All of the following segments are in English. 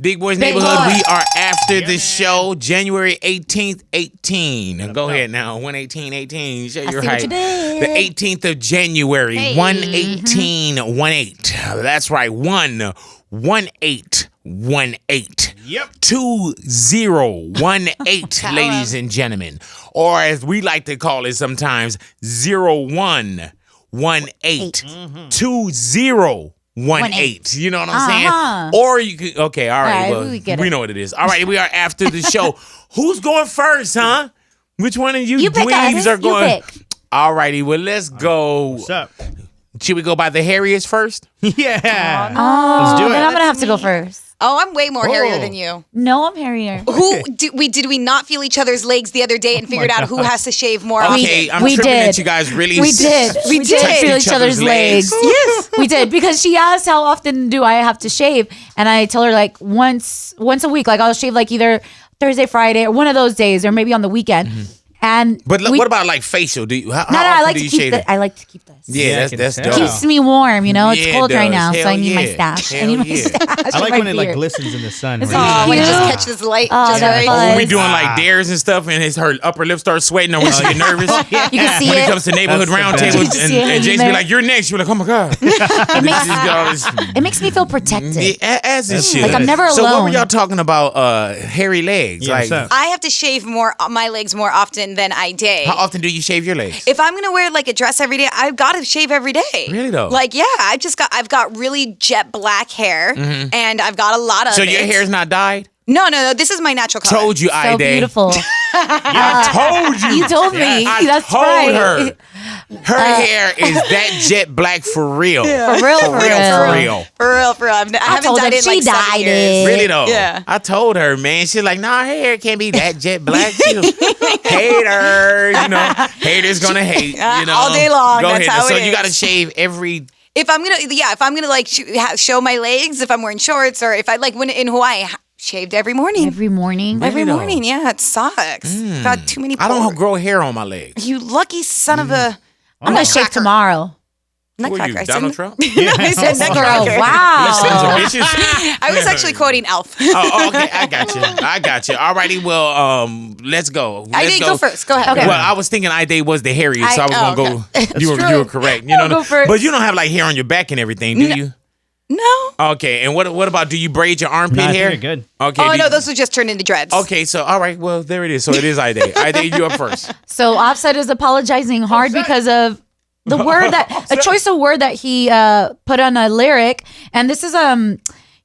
Big Boys Neighborhood. We are after the show, January 18th, 18. Go ahead now, 1/18/18. Show your height. The 18th of January, 1/18/18. That's right, 1/18/18. Yep. 2018, ladies and gentlemen, or as we like to call it sometimes, 0118 2018. You know what I'm saying? Or you could, okay, all right. Well, we know what it is. All right, we are after the show. Who's going first, huh? Which one of you dweebs are going? All righty, well, let's go. What's up? Should we go by the hairiest first? Yeah. Oh, let's do it. Then I'm going to have to go first. Oh, I'm way more hairier than you. No, I'm hairier. Did we not feel each other's legs the other day and figured out who has to shave more? Okay, I'm tripping that you guys really. We did feel each other's legs. Yes, we did, because she asked how often do I have to shave, and I tell her like once a week. Like I'll shave like either Thursday, Friday, or one of those days, or maybe on the weekend. But what about like facial? Do you? How I often like do you to keep shave this. I like to keep this. Yeah, that's dope. Keeps me warm, you know. It's Yeah, cold it right does. now, so Hell I need my yeah. stash. Hell I need my yeah. stash. I like my when it like beard. glistens in the sun. It's right? all When it just cute. catches the light. Oh, just that's right. fun. When we doing like dares and stuff, and her upper lip starts sweating, or when she get nervous. You can see When it it. comes to neighborhood That's the round best. tables, You can see it and in Jace there. be like, "You're next." You're like, "Oh my god." It makes me feel protected. Yeah, as it should. Like I'm never So what were alone. y'all talking about? Hairy legs. Yeah, Like, what's up? I have to shave my legs more often than Ayyde. how often do you shave your legs? If I'm gonna wear like a dress every day, I've got to shave every day. Really though? Like I've got really jet black hair, and I've got a lot of So it. your hair's not dyed? No, this is my natural color. Told you, So Ayyde. beautiful. I told you. You told me. I That's told right. her. Her hair is that jet black for real. For real. For real. I haven't told dyed her it in like she 7 dyed years. it. Really though? Yeah. I told her, man. She's like, nah, her hair can't be that jet black. Haters, haters gonna hate. All day long. Go That's ahead. how So it you is. gotta shave every. If I'm gonna like show my legs, if I'm wearing shorts, or if I like when in Hawaii, shaved every morning. Every morning. Every though? morning, yeah, it sucks. Got too many. I don't pores. grow hair on my legs. You lucky son of a. I'm gonna shave tomorrow. Who are you, Nutcracker. I said- Donald Trump? No, I said Girl, nutcracker. wow. Sons of bitches. I was actually quoting Elf. Oh, okay. I got you. All righty. Well, let's go. Ayyde, go first. Go ahead. Okay. Well, I was thinking Ayyde was the hairiest, so I was gonna go. You were correct. I'll go first. But you don't have like hair on your back and everything, do you? No. Okay. And what about? Do you braid your armpit Nah, I think hair? you're good. Okay. Oh do no, you- those would just turn into dreads. Okay. So all right. Well, there it is. So it is Ayyde. Ayyde, you up first. So Offset is apologizing hard because of the word a choice of word that he put on a lyric, and this is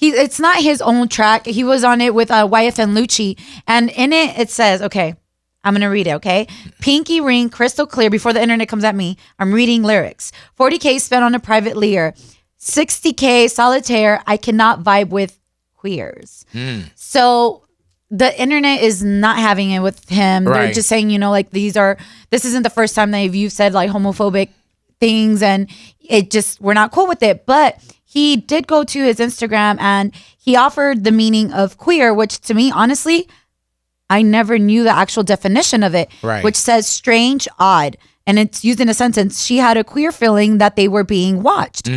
it's not his own track. He was on it with YFN Lucci, and in it says, okay, I'm gonna read it. Okay, pinky ring, crystal clear. Before the internet comes at me, I'm reading lyrics. 40K spent on a private leer, 60K solitaire. I cannot vibe with queers. So the internet is not having it with him. They're Right. just saying, this isn't the first time that you've said like homophobic things, and we're not cool with it. But he did go to his Instagram and he offered the meaning of queer, which to me, honestly, I never knew the actual definition of it, Right. which says strange, odd. And it's used in a sentence. She had a queer feeling that they were being watched.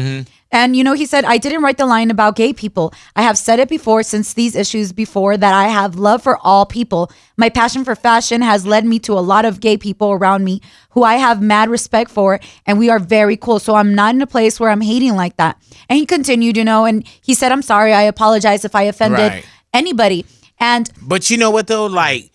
And, he said, I didn't write the line about gay people. I have said it before since these issues before that I have love for all people. My passion for fashion has led me to a lot of gay people around me who I have mad respect for. And we are very cool. So I'm not in a place where I'm hating like that. And he continued, and he said, I'm sorry. I apologize if I offended Right. anybody. And But you know what though? Like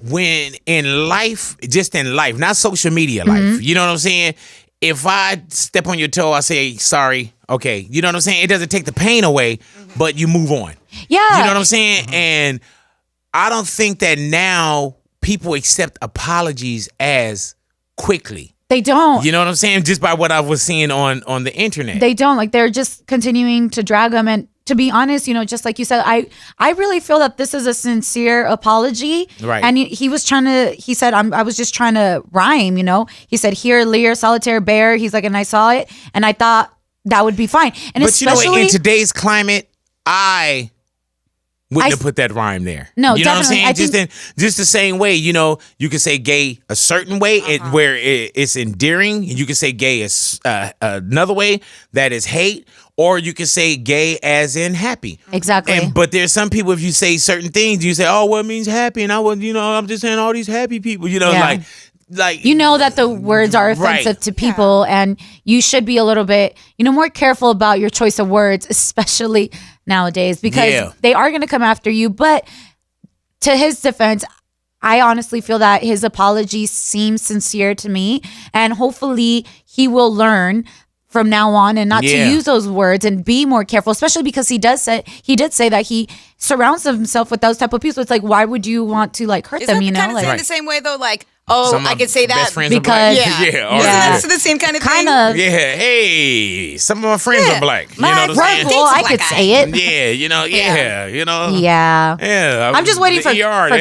when in life, just in life, not social media life. You know what I'm saying? If I step on your toe, I say sorry. Okay, you know what I'm saying? It doesn't take the pain away, but you move on. yeah. You know what I'm saying? And I don't think that now people accept apologies as quickly. They don't. You know what I'm saying? Just by what I was seeing on the internet. They don't. Like, they're just continuing to drag them. And to be honest, just like you said, I really feel that this is a sincere apology. Right. And he said, I was just trying to rhyme, He said, here, Lear, solitaire bear. He's like, and I saw it. And I thought that would be fine. And but especially, you know what? In today's climate, I wouldn't have put that rhyme there. No, you know what I'm definitely. saying? Just the same way, you can say gay a certain way where it's endearing. You can say gay another way that is hate. or you can say gay as in happy. Exactly. But there's some people, if you say certain things, you say, oh, well, it means happy. And I'm just saying all these happy people, like you know that the words are offensive to people, and you should be a little bit, more careful about your choice of words, especially nowadays, because they are going to come after you. But to his defense, I honestly feel that his apology seems sincere to me, and hopefully he will learn from now on and not to use those words and be more careful, especially because he did say that he surrounds himself with those type of people. So it's like, why would you want to hurt them? Kind of saying the same way though, like, oh, I could say that because Isn't that the same kind of thing? Kind of. Yeah. Hey, some of my friends are black. You know what I'm saying? Well, I could say it. Yeah. I'm just waiting for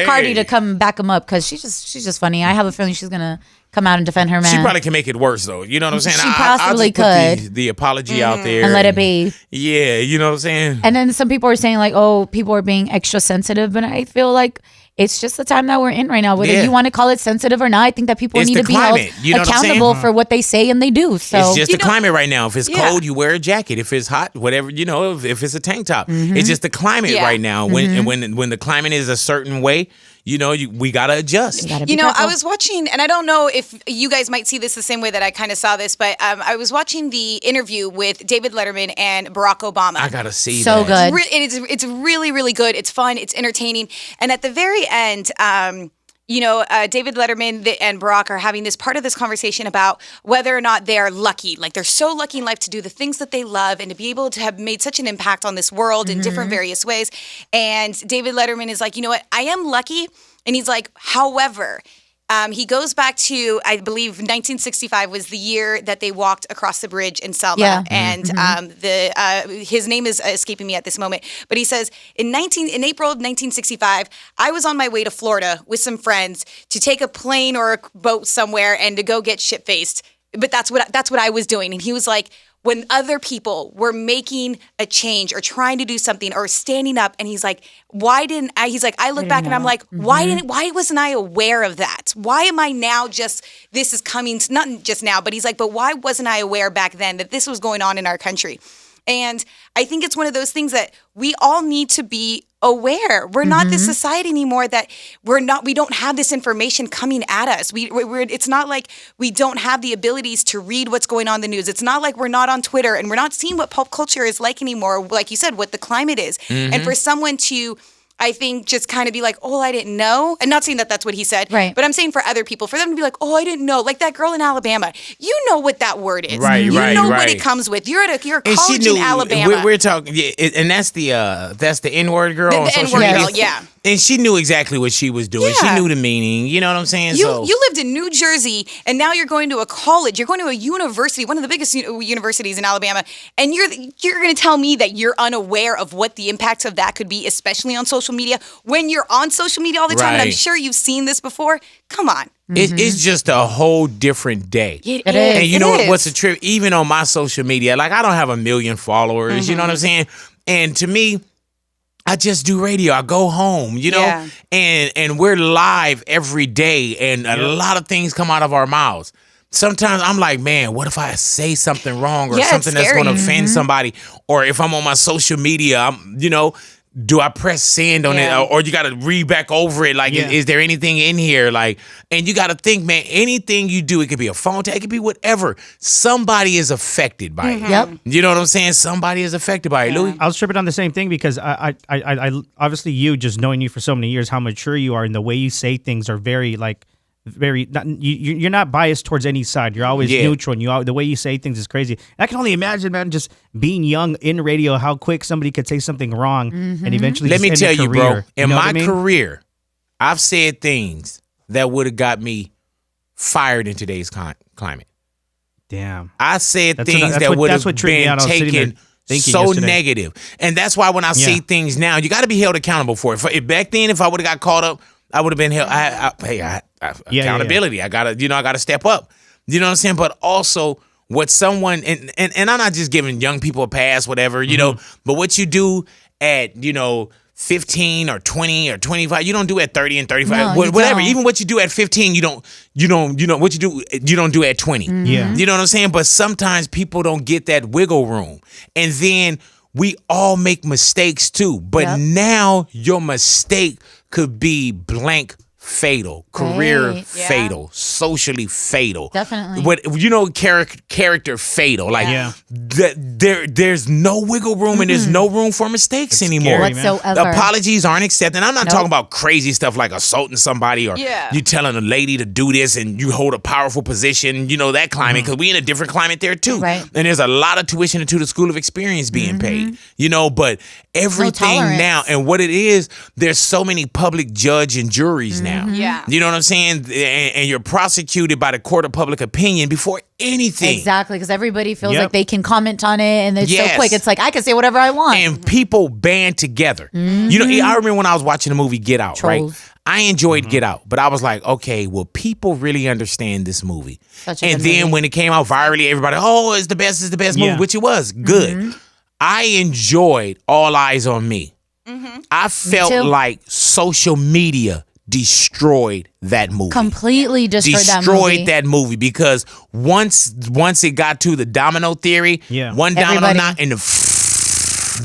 Cardi to come back him up because she's just funny. I have a feeling she's gonna come out and defend her man. She probably can make it worse though. You know what I'm saying? She possibly I'll just put the apology out there and let it be. Yeah, you know what I'm saying? And then some people are saying like, oh, people are being extra sensitive, but I feel like it's just the time that we're in right now. Whether you want to call it sensitive or not, I think that people need to be held accountable for what they say and they do. So it's just the climate right now. If it's cold, you wear a jacket. If it's hot, whatever, if it's a tank top. It's just the climate right now. When the climate is a certain way, we gotta adjust. I was watching, and I don't know if you guys might see this the same way that I kind of saw this, but I was watching the interview with David Letterman and Barack Obama. I gotta see so that. Good. It's really, really good. It's fun. It's entertaining. And at the very end, David Letterman and Barack are having this part of this conversation about whether or not they are lucky. Like they're so lucky in life to do the things that they love and to be able to have made such an impact on this world in different various ways. And David Letterman is like, you know what? I am lucky. And he's like, however, he goes back to, I believe, 1965 was the year that they walked across the bridge in Selma. Yeah. And his name is escaping me at this moment. But he says, in April of 1965, I was on my way to Florida with some friends to take a plane or a boat somewhere and to go get shit-faced. But that's what I was doing. And he was like, when other people were making a change or trying to do something or standing up, and he's like, why didn't I? He's like, I look back and I'm like, why wasn't I aware of that? Why am I now this is coming, not just now, but he's like, but why wasn't I aware back then that this was going on in our country? And I think it's one of those things that we all need to be aware. We're not this society anymore that we don't have this information coming at us. It's not like we don't have the abilities to read what's going on in the news. It's not like we're not on Twitter and we're not seeing what pop culture is like anymore. Like you said, what the climate is. And for someone to, I think, just kind of be like, oh, I didn't know. And not saying that that's what he said. Right. But I'm saying for other people, for them to be like, oh, I didn't know. Like that girl in Alabama. You know what that word is. You know what it comes with. You're at a college in Alabama. We're talking, and that's the N-word girl on social media. Girl, yeah. And she knew exactly what she was doing. Yeah. She knew the mening. You know what I'm saying? You lived in New Jersey, and now you're going to a college. You're going to a university, one of the biggest universities in Alabama, and you're going to tell me that you're unaware of what the impacts of that could be, especially on social media, when you're on social media all the time. And I'm sure you've seen this before. Come on. It's just a whole different day. It is. And you know what's the trip? Even on my social media, like I don't have 1 million followers. You know what I'm saying? And to me, I just do radio. I go home, and we're live every day, and a lot of things come out of our mouths. Sometimes I'm like, man, what if I say something wrong or something that's going to offend somebody? Or if I'm on my social media, do I press send on it, or you got to read back over it? Like, is there anything in here? Like, and you got to think, man, anything you do, it could be a phone tag, it could be whatever. Somebody is affected by it. Yep. You know what I'm saying? Somebody is affected by it. Louis? I was tripping on the same thing because I obviously you, just knowing you for so many years, how mature you are and the way you say things are very you're not biased towards any side. You're always neutral, and the way you say things is crazy. And I can only imagine, man, just being young in radio, how quick somebody could say something wrong and eventually. Let me tell you, bro. In my career, I've said things that would have got me fired in today's climate. Damn. I said things that would have been taken so negative, and that's why when I say things now, you got to be held accountable for it. If back then, if I would have got caught up, I would have been held. Accountability. I gotta step up. You know what I'm saying? But also, what someone and I'm not just giving young people a pass, whatever. But what you do at 15 or 20 or 25. You don't do at 30 and 35. No, you whatever. don't. Even what you do at 15, you don't do at 20. Yeah. You know what I'm saying? But sometimes people don't get that wiggle room. And then we all make mistakes too. But now your mistake could be blank fatal, career Right. fatal, socially fatal. Definitely. Character fatal. Like Yeah. there's no wiggle room and there's no room for mistakes anymore. scary, man. Whatsoever. Apologies aren't accepted. I'm not talking about crazy stuff like assaulting somebody or you telling a lady to do this and you hold a powerful position, you know, that climate, because we in a different climate there too. Right. And there's a lot of tuition into the School of Experience being paid, you know, but everything tolerance. now, and what it is, there's so many public judge and juries now. Yeah. You know what I'm saying? And you're prosecuted by the court of public opinion before anything. Exactly, because everybody feels Yep. like they can comment on it, and it's Yes. so quick. It's like I can say whatever I want. And people band together. You know, I remember when I was watching the movie Get Out, Trolls. right? I enjoyed Get Out, but I was like, okay, will people really understand this movie? Such a And good then movie. when it came out virally, everybody, oh, it's the best movie, Yeah. which it was. Good. I enjoyed All Eyes on Me. I felt too. like social media destroyed that movie. Completely destroyed Destroyed that movie because once it got to the domino theory, Yeah. one domino Everybody- knock and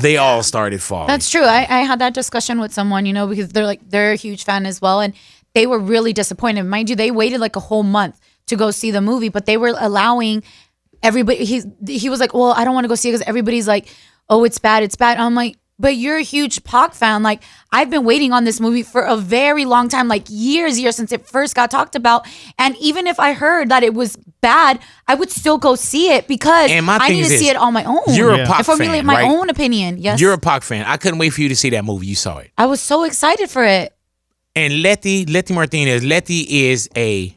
they all started falling. That's true. I had that discussion with someone, you know, because they're a huge fan as well, and they were really disappointed. Mind you, they waited like a whole month to go see the movie, but they were allowing everybody. He was like, well, I don't want to go see it because everybody's like, oh, it's bad, it's bad. I'm like, but you're a huge Pac fan. Like, I've been waiting on this movie for a very long time, like years since it first got talked about. And even if I heard that it was bad, I would still go see it because And my I thing need is to see this. it on my own. You're a Yeah. Pac and formulate fan, my right? own opinion. Yes. You're a Pac fan. I couldn't wait for you to see that movie. You saw it. I was so excited for it. And Letty Martinez, Letty is a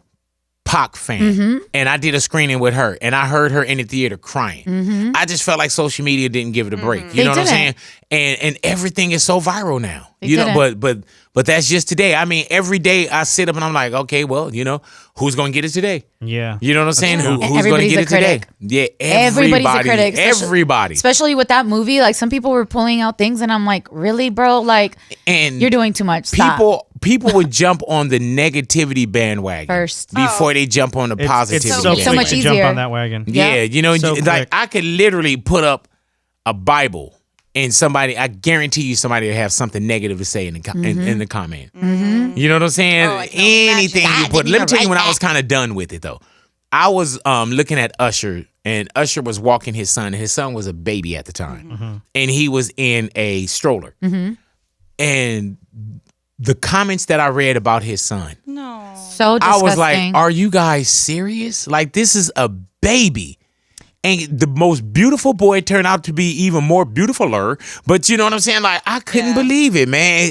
Pac fan. And I did a screening with her and I heard her in the theater crying. I just felt like social media didn't give it a break. You They know what I'm saying? didn't. And everything is so viral now. They You know, didn't. but that's just today. I mean, every day I sit up and I'm like, okay, well, you know, who's gonna get it today? Yeah. You know what I'm saying? true. Who's gonna Everybody's get a it today? critic. Yeah, Everybody's a critic. Everybody. Especially with that movie. Like, some people were pulling out things and I'm like, really, bro? Like, And you're doing too much. Stop. People would jump on the negativity bandwagon First. before they jump on the positivity. It's so bandwagon. So much quick to jump easier. on that wagon. Yeah, you know, So like quick. I could literally put up a Bible and I guarantee you somebody will have something negative to say in the in the comment. You know what I'm saying? Oh, I can only Anything imagine. you put. didn't Let me even tell you write when I that. was kind of done with it though. I was looking at Usher, and Usher was walking his son, and his son was a baby at the time, and he was in a stroller. And the comments that I read about his son, So disgusting. I was like, are you guys serious? Like, this is a baby. And the most beautiful boy turned out to be even more beautifuler. But you know what I'm saying? Like, I couldn't believe it, man.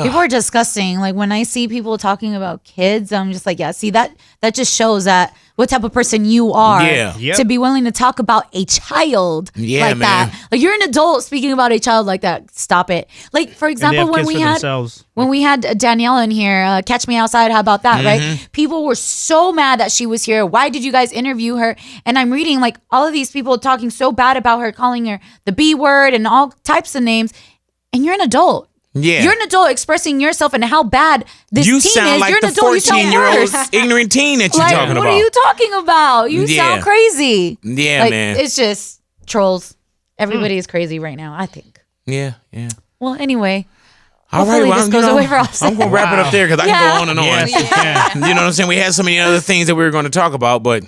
People are disgusting. Like, when I see people talking about kids, I'm just like, yeah, see, that just shows that what type of person you are Yeah. Yep. to be willing to talk about a child Yeah, like man. that. Like, you're an adult speaking about a child like that. Stop it. Like, for And they example, have when kids we for had themselves. when we had Danielle in here, Catch Me Outside, how about that, right? People were so mad that she was here. Why did you guys interview her? And I'm reading like all of these people talking so bad about her, calling her the B word and all types of names. And you're an adult. Yeah. You're an adult expressing yourself and how bad this You teen sound is. like You're the an adult. You sound 14-year-old worse. ignorant teen that you're Like, talking what about. are you talking about? You Yeah. sound crazy. Yeah, Like, man. it's just trolls. Everybody is crazy right now, I think. Yeah. Well, anyway. All Hopefully well, this goes away for us. I'm going to wrap it up there because I Yeah. can go on and on. Yes, You know what I'm saying? We had so many other things that we were going to talk about, but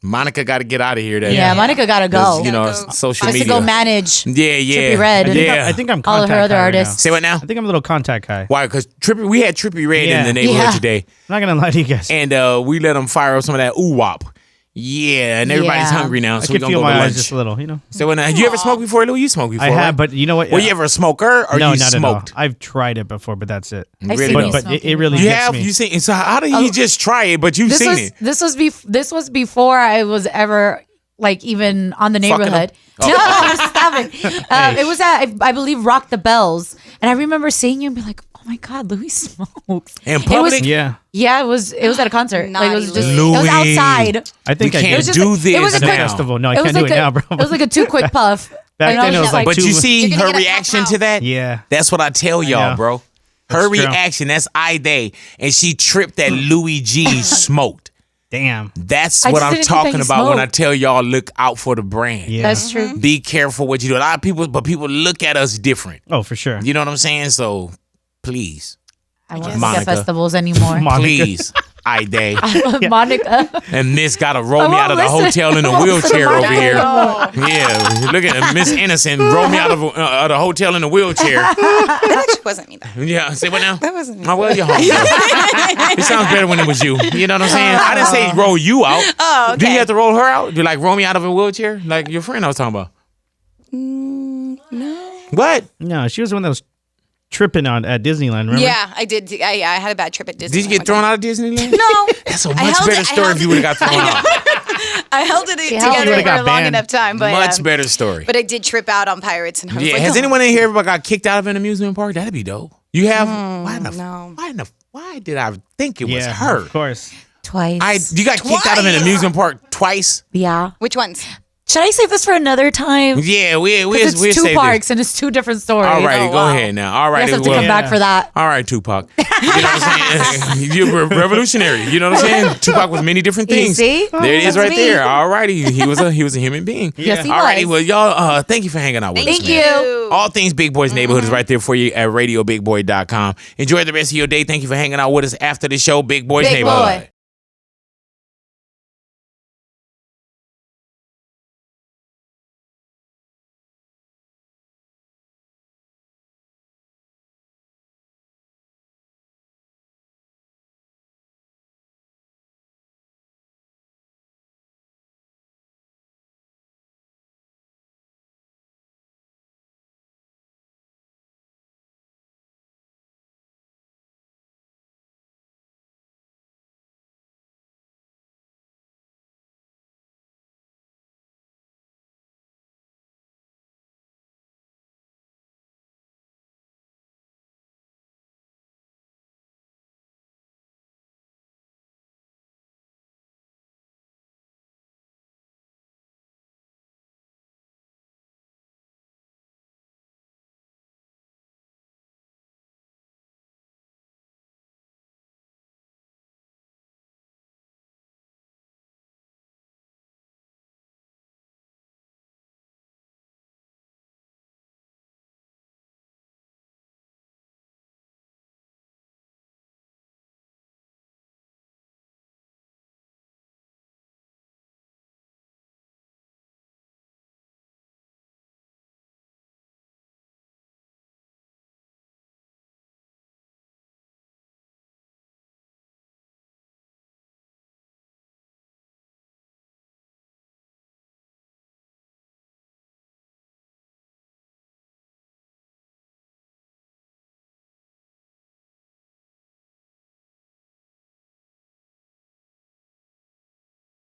Monica got to get out of here. Yeah, Monica gotta go. You know, Gotta go. social Just media. to go manage. Yeah. Trippie Redd. Yeah. I think I'm All of contact her other guy right now. artists. Say what now? I think I'm a little contact guy. Why? Because we had Trippie Redd in Yeah. the neighborhood Yeah. today, I'm not gonna lie to you guys. and we let him fire up some of that ooh-wop. Yeah, and everybody's Yeah. hungry now, I so we're can going to feel go to my eyes lunch. just a little, you know. So when, you ever smoked before, Lou? You smoked before, I have, right? but you know what? Were you ever a smoker or no, you not smoked? at all. I've tried it before, but that's it. I've Really seen though. you But smoking it really before. You gets have? me. You seen? So how did you just try it, but you've seen it? This was before I was ever like even on the Fucking neighborhood. up. No, stop it. It was at I believe Rock the Bells, and I remember seeing you and be like, "Oh my God, Louis smokes." In It was- public? Yeah, Yeah, it was at a concert. Like, it was just Louis. it was outside. I think We I can't did. was just do like- this it was a at a quick now. festival. No, I It can't was do like it now, bro. It was like a 2 quick puff. Back then it was like but you see You're gonna her get a reaction pow-pow. to that? Yeah. That's what I tell y'all, know. bro. Her That's true. reaction, that's Ayyde. And she tripped that Louis G smoked. Damn. That's I what just I'm didn't think that talking he about when I smoked. tell y'all look out for the brand. Yeah. That's true. Be careful what you do. A lot of people, but people look at us different. Oh, for sure. You know what I'm saying? So please, I won't Monica. look at festivals anymore. please, Ayyde. Monica. And Miss got to roll me I out of the won't listen. hotel in a I won't listen to wheelchair over Monica here. anymore. Yeah, look at Miss Innocent roll me out of the hotel in a wheelchair. That actually wasn't me, though. Yeah, say what now? That wasn't me. Oh, well, you're home. It sounds better when it was you. You know what I'm saying? I didn't say roll you out. Oh, okay. Do you have to roll her out? Do you like roll me out of a wheelchair? Like your friend I was talking about. No. What? No, she was the one that was tripping on at Disneyland. Remember? Yeah, I did. I had a bad trip at Disney. Did you get thrown out of Disneyland? No. That's a I much held better it- I story held if you would have got thrown out. I held it held together you. would've for got a long banned. enough time, but Much better story. But I did trip out on Pirates, and I was Yeah, like, has oh. anyone in here ever got kicked out of an amusement park? That'd be dope. You have? no. Why did I think it was Yeah, her? of course. Twice. You got kicked out of an Twice? amusement park twice? Yeah. Which ones? Should I save this for another time? Yeah, we'll It's save two this. parks and it's two different stories. All righty, Oh, go wow. ahead now. All You righty, guys have to well, come back for that. all right, Tupac. You know what I'm saying? You're revolutionary. You know what I'm saying? Tupac was many different You things. see? There it is That's right me. there. All righty. He was a human being. Yes, he All righty, was. well, y'all, thank you for hanging out with us. Thank man. you. All things Big Boy's Neighborhood is right there for you at radiobigboy.com. Enjoy the rest of your day. Thank you for hanging out with us after the show, Big Boy's Big Neighborhood. Boy.